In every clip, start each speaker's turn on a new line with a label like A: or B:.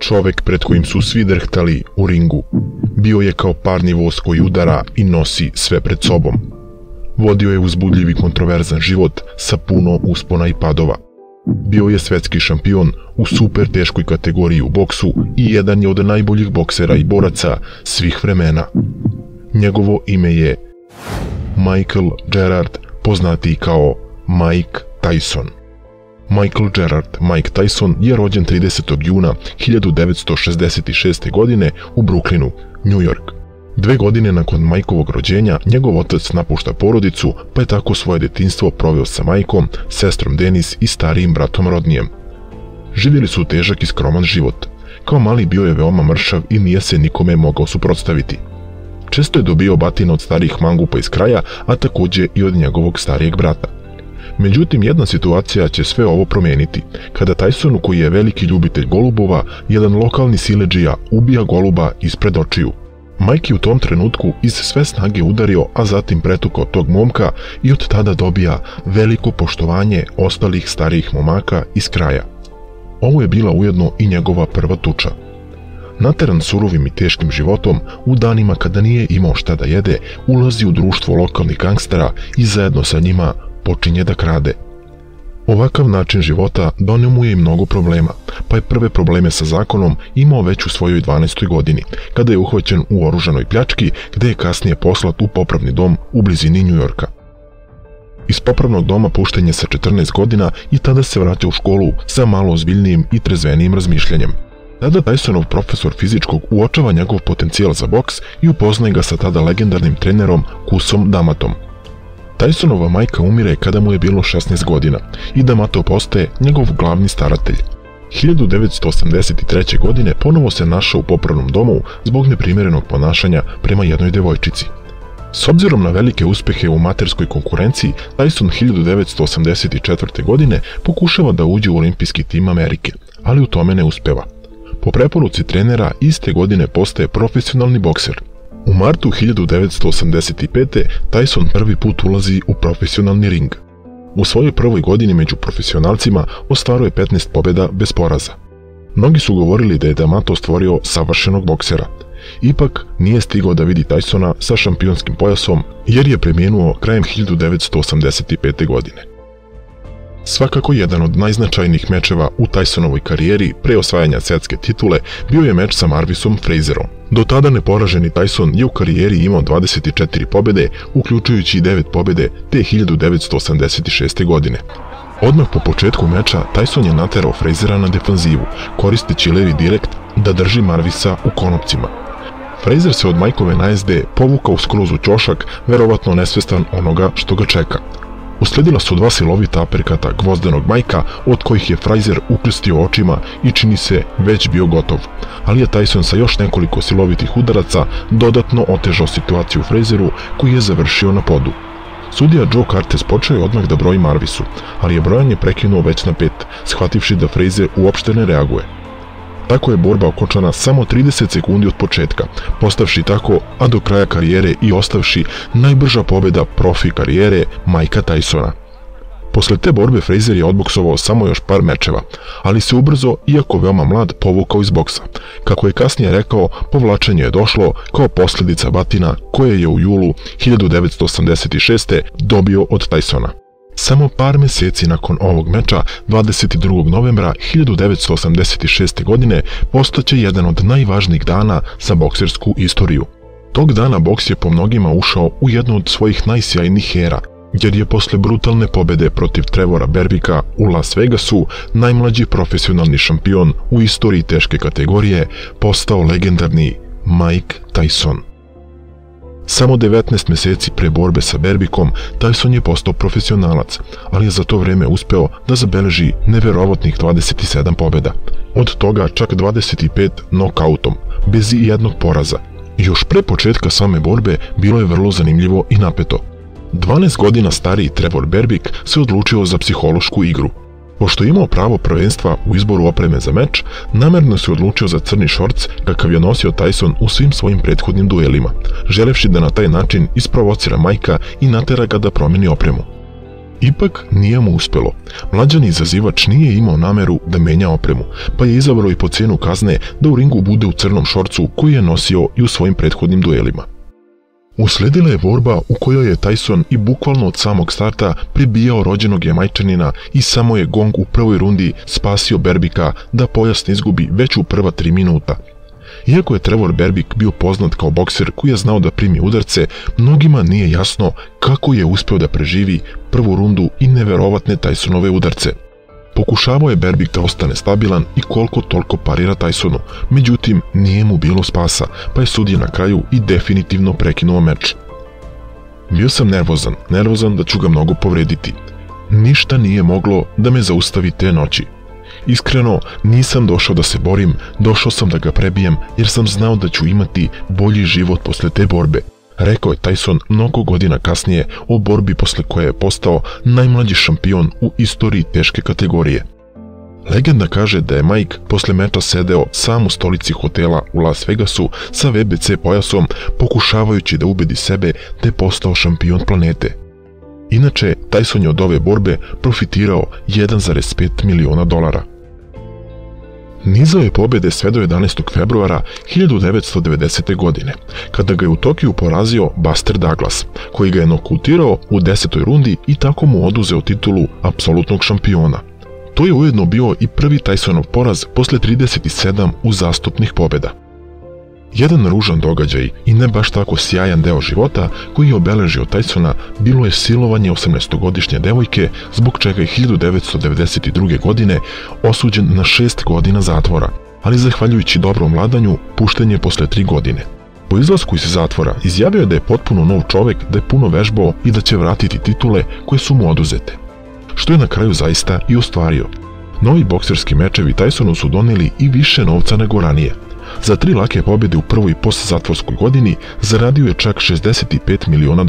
A: Čovek pred kojim su svi drhtali u ringu. Bio je kao parni voz koji udara i nosi sve pred sobom. Vodio je uzbudljiv i kontroverzan život sa puno uspona i padova. Bio je svetski šampion u super teškoj kategoriji u boksu i jedan je od najboljih boksera i boraca svih vremena. Njegovo ime je Michael Gerard, poznatiji kao Mike Tyson. Michael Gerard Mike Tyson je rođen 30. juna 1966. godine u Brooklynu, New York. 2 godine nakon Mikeovog rođenja, njegov otac napušta porodicu, pa je tako svoje detinjstvo proveo sa majkom, sestrom Denis i starijim bratom Rodnijem. Živjeli su težak i skroman život. Kao mali bio je veoma mršav i nije se nikome mogao suprotstaviti. Često je dobio batina od starijih mangupa iz kraja, a također i od njegovog starijeg brata. Međutim, jedna situacija će sve ovo promijeniti, kada Tysonu, koji je veliki ljubitelj golubova, jedan lokalni siledžija ubija goluba ispred očiju. Mike je u tom trenutku iz sve snage udario, a zatim pretukao tog momka i od tada dobija veliko poštovanje ostalih starijih momaka iz kraja. Ovo je bila ujedno i njegova prva tuča. Nateran surovim i teškim životom, u danima kada nije imao šta da jede, ulazi u društvo lokalnih gangstera i zajedno sa njima počinje da krade. Ovakav način života donio mu je i mnogo problema, pa je prve probleme sa zakonom imao već u svojoj 12. godini, kada je uhvaćen u oružanoj pljački, gde je kasnije poslat u popravni dom u blizini New Yorka. Iz popravnog doma pušten je sa 14 godina i tada se vraća u školu sa malo ozbiljnijim i trezvenijim razmišljanjem. Tada Tysonov profesor fizičkog uočava njegov potencijal za boks i upoznaje ga sa tada legendarnim trenerom Cusom D'Amatom. Tysonova majka umire kada mu je bilo 16 godina i D'Amato postaje njegov glavni staratelj. 1983. godine ponovo se našao u popravnom domu zbog neprimjerenog ponašanja prema jednoj devojčici. S obzirom na velike uspehe u materskoj konkurenciji, Tyson 1984. godine pokušava da uđe u olimpijski tim Amerike, ali u tome ne uspeva. Po preporuci trenera iste godine postaje profesionalni bokser. U martu 1985. Tyson prvi put ulazi u profesionalni ring. U svojoj prvoj godini među profesionalcima ostvaruje 15 pobjeda bez poraza. Mnogi su govorili da je D'Amato stvorio savršenog boksera. Ipak nije stigao da vidi Tysona sa šampionskim pojasom jer je preminuo krajem 1985. godine. Svakako jedan od najznačajnijih mečeva u Tysonovoj karijeri pre osvajanja svjetske titule bio je meč sa Marvisom Frazerom. Do tada neporaženi Tyson je u karijeri imao 24 pobjede, uključujući i 9 pobjede te 1986. godine. Odmah po početku meča Tyson je naterao Frazera na defanzivu, koristeći levi direkt da drži Marvisa u konopcima. Frazer se od Mikeove najezde povukao skroz u ćošak, verovatno nesvestan onoga što ga čeka. Usledila su 2 silovita aperkata gvozdenog Majka, od kojih je Frazer ukrstio očima i čini se već bio gotov, ali je Tyson sa još nekoliko silovitih udaraca dodatno otežao situaciju Frazeru, koji je završio na podu. Sudija Joe Cartes počeo je odmah da broji Marvisu, ali je brojanje prekinuo već na 5, shvativši da Frazer uopšte ne reaguje. Tako je borba okončana samo 30 sekundi od početka, postavši tako, a do kraja karijere i ostavši najbrža pobjeda profi karijere Mikea Tysona. Posle te borbe Frazer je odboksovao samo još par mečeva, ali se ubrzo, iako veoma mlad, povukao iz boksa. Kako je kasnije rekao, povlačenje je došlo kao posljedica batina koje je u julu 1986. dobio od Tysona. Samo par mjeseci nakon ovog meča, 22. novembra 1986. godine, postaće jedan od najvažnijih dana za boksersku istoriju. Tog dana boks je po mnogima ušao u jednu od svojih najsjajnijih era, jer je posle brutalne pobjede protiv Trevora Berbica u Las Vegasu najmlađi profesionalni šampion u istoriji teške kategorije postao legendarni Mike Tyson. Samo 19 mjeseci pre borbe sa Berbicom, Tyson je postao profesionalac, ali je za to vrijeme uspeo da zabeleži neverovatnih 27 pobjeda. Od toga čak 25 nokautom, bez i jednog poraza. Još pre početka same borbe bilo je vrlo zanimljivo i napeto. 12 godina stariji Trevor Berbic se odlučio za psihološku igru. Pošto je imao pravo prvenstva u izboru opreme za meč, namerno se odlučio za crni šorc kakav je nosio Tyson u svim svojim prethodnim duelima, želevši da na taj način isprovocira Mikea i natera ga da promeni opremu. Ipak nije mu uspelo. Mlađani izazivač nije imao nameru da menja opremu, pa je izabrao i po cijenu kazne da u ringu bude u crnom šorcu koji je nosio i u svojim prethodnim duelima. Usledila je borba u kojoj je Tyson i bukvalno od samog starta pribijao rođenog Jamajčanina i samo je gong u prvoj rundi spasio Berbika da pojas ne izgubi već u prva 3 minuta. Iako je Trevor Berbick bio poznat kao bokser koji je znao da primi udarce, mnogima nije jasno kako je uspeo da preživi prvu rundu i neverovatne Tysonove udarce. Pokušavao je Berbick da ostane stabilan i koliko toliko parira Tysonu, međutim nije mu bilo spasa, pa je sudija na kraju i definitivno prekinuo meč. Bio sam nervozan da ću ga mnogo povrediti. Ništa nije moglo da me zaustavi te noći. Iskreno, nisam došao da se borim, došao sam da ga prebijem jer sam znao da ću imati bolji život posle te borbe, rekao je Tyson mnogo godina kasnije o borbi posle koje je postao najmlađi šampion u istoriji teške kategorije. Legenda kaže da je Mike posle meča sedeo sam u stolici hotela u Las Vegasu sa WBC pojasom, pokušavajući da ubedi sebe da je postao šampion planete. Inače, Tyson je od ove borbe profitirao $1,5 miliona. Nizao je pobjede sve do 11. februara 1990. godine, kada ga je u Tokiju porazio Buster Douglas, koji ga je nokautirao u 10. rundi i tako mu oduzeo titulu apsolutnog šampiona. To je ujedno bio i prvi Tysonov poraz posle 37 uzastopnih pobjeda. Jedan ružan događaj i ne baš tako sjajan deo života koji je obeležio Tysona bilo je silovanje 18-godišnje devojke, zbog čega je 1992. godine osuđen na 6 godina zatvora, ali zahvaljujući dobrom vladanju pušten je posle 3 godine. Po izlasku iz zatvora izjavio je da je potpuno nov čovek, da je puno vežbao i da će vratiti titule koje su mu oduzete, što je na kraju zaista i ostvario. Novi bokserski mečevi Tysonu su doneli i više novca nego ranije. Za 3 lake pobjede u prvoj postzatvorskoj godini zaradio je čak $65 miliona.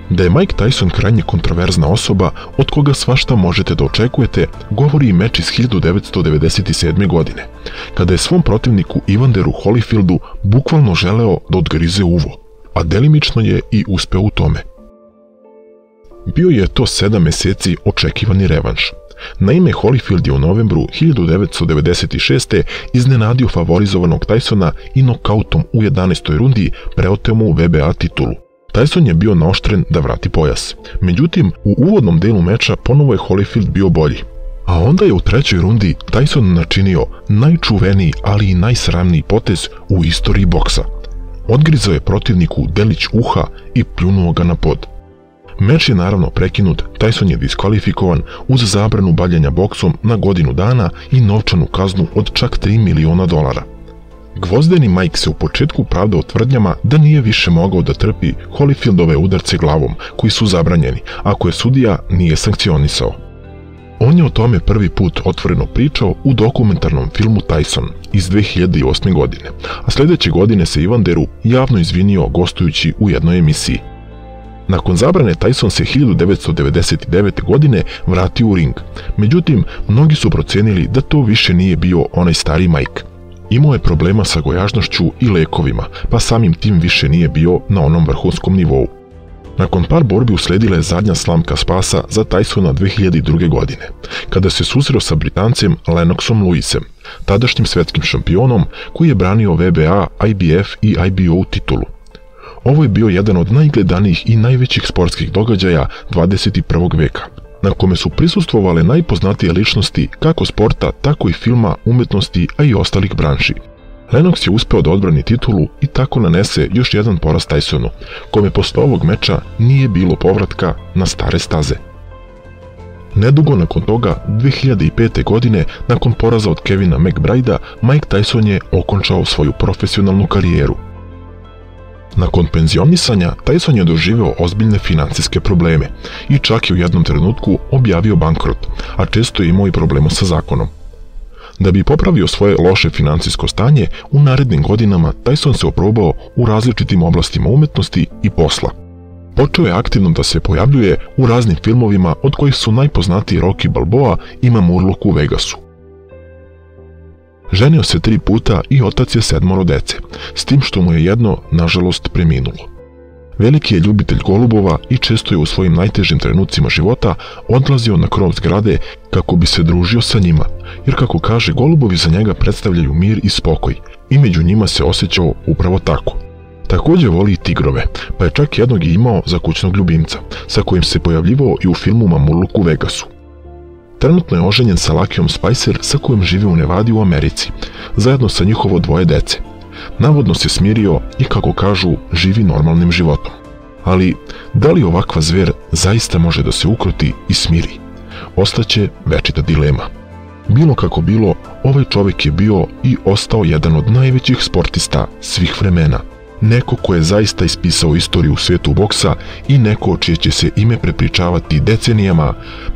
A: Da je Mike Tyson krajnje kontroverzna osoba od koga svašta možete da očekujete, govori i meč iz 1997. godine, kada je svom protivniku Evanderu Holyfieldu bukvalno želeo da odgrize uvo, a delimično je i uspeo u tome. Bio je to 7 meseci očekivani revanš. Naime, Holyfield je u novembru 1996. iznenadio favorizovanog Tysona i nokautom u 11. rundi preoteo mu WBA titulu. Tyson je bio naoštren da vrati pojas. Međutim, u uvodnom delu meča ponovo je Holyfield bio bolji. A onda je u 3. rundi Tyson načinio najčuveniji, ali i najsramniji potez u istoriji boksa. Odgrizao je protivniku delić uha i pljunuo ga na pod. Meč je naravno prekinut, Tyson je diskvalifikovan uz zabranu bavljenja boksom na godinu dana i novčanu kaznu od čak $3 miliona. Gvozdeni Mike se u početku pravdao tvrdnjama da nije više mogao da trpi Holyfieldove udarce glavom, koji su zabranjeni, ako je sudija nije sankcionisao. On je o tome prvi put otvoreno pričao u dokumentarnom filmu Tyson iz 2008. godine, a sljedeće godine se Evanderu javno izvinio gostujući u jednoj emisiji. Nakon zabrane Tyson se 1999. godine vratio u ring, međutim, mnogi su procenili da to više nije bio onaj stari Mike. Imao je problema sa gojažnošću i lekovima, pa samim tim više nije bio na onom vrhunskom nivou. Nakon par borbi usledila je zadnja slamka spasa za Tysona 2002. godine, kada se susreo sa Britancem Lennoxom Lewisem, tadašnjim svetskim šampionom koji je branio WBA, IBF i IBO titulu. Ovo je bio jedan od najgledanijih i najvećih sportskih događaja 21. veka, na kome su prisustvovale najpoznatije ličnosti kako sporta, tako i filma, umetnosti, a i ostalih branši. Lennox je uspeo da odbrani titulu i tako nanese još jedan poraz Tysonu, kome posle ovog meča nije bilo povratka na stare staze. Nedugo nakon toga, 2005. godine, nakon poraza od Kevina McBridea, Mike Tyson je okončao svoju profesionalnu karijeru. Nakon penzionisanja, Tyson je doživeo ozbiljne financijske probleme i čak je u jednom trenutku objavio bankrot, a često je imao i problema sa zakonom. Da bi popravio svoje loše financijsko stanje, u narednim godinama Tyson se oprobao u različitim oblastima umetnosti i posla. Počeo je aktivno da se pojavljuje u raznim filmovima, od kojih su najpoznatiji Rocky Balboa i Mamurluk u Vegasu. Ženio se 3 puta i otac je 7 dece, s tim što mu je jedno, nažalost, preminulo. Veliki je ljubitelj golubova i često je u svojim najtežim trenucima života odlazio na krov zgrade kako bi se družio sa njima, jer kako kaže, golubovi za njega predstavljaju mir i spokoj i među njima se osjećao upravo tako. Također voli i tigrove, pa je čak jednog i imao za kućnog ljubimca, sa kojim se pojavljivao i u filmu Mamurluk u Vegasu. Trenutno je oženjen sa Luckyom Spicer, sa kojim živi u Nevadi u Americi, zajedno sa njihovo 2 dece. Navodno se smirio i, kako kažu, živi normalnim životom. Ali, da li ovakva zver zaista može da se ukroti i smiri? Ostaće večita dilema. Bilo kako bilo, ovaj čovjek je bio i ostao jedan od najvećih sportista svih vremena. Neko ko je zaista ispisao istoriju u svijetu boksa i neko čije će se ime prepričavati decenijama,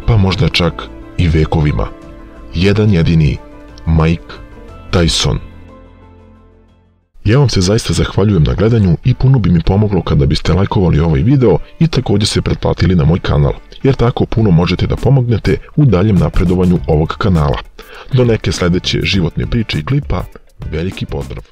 A: pa možda čak i vekovima. Jedan jedini Mike Tyson. Ja vam se zaista zahvaljujem na gledanju i puno bi mi pomoglo kada biste lajkovali ovaj video i također se pretplatili na moj kanal, jer tako puno možete da pomognete u daljem napredovanju ovog kanala. Do neke sljedeće životne priče i klipa, veliki pozdrav!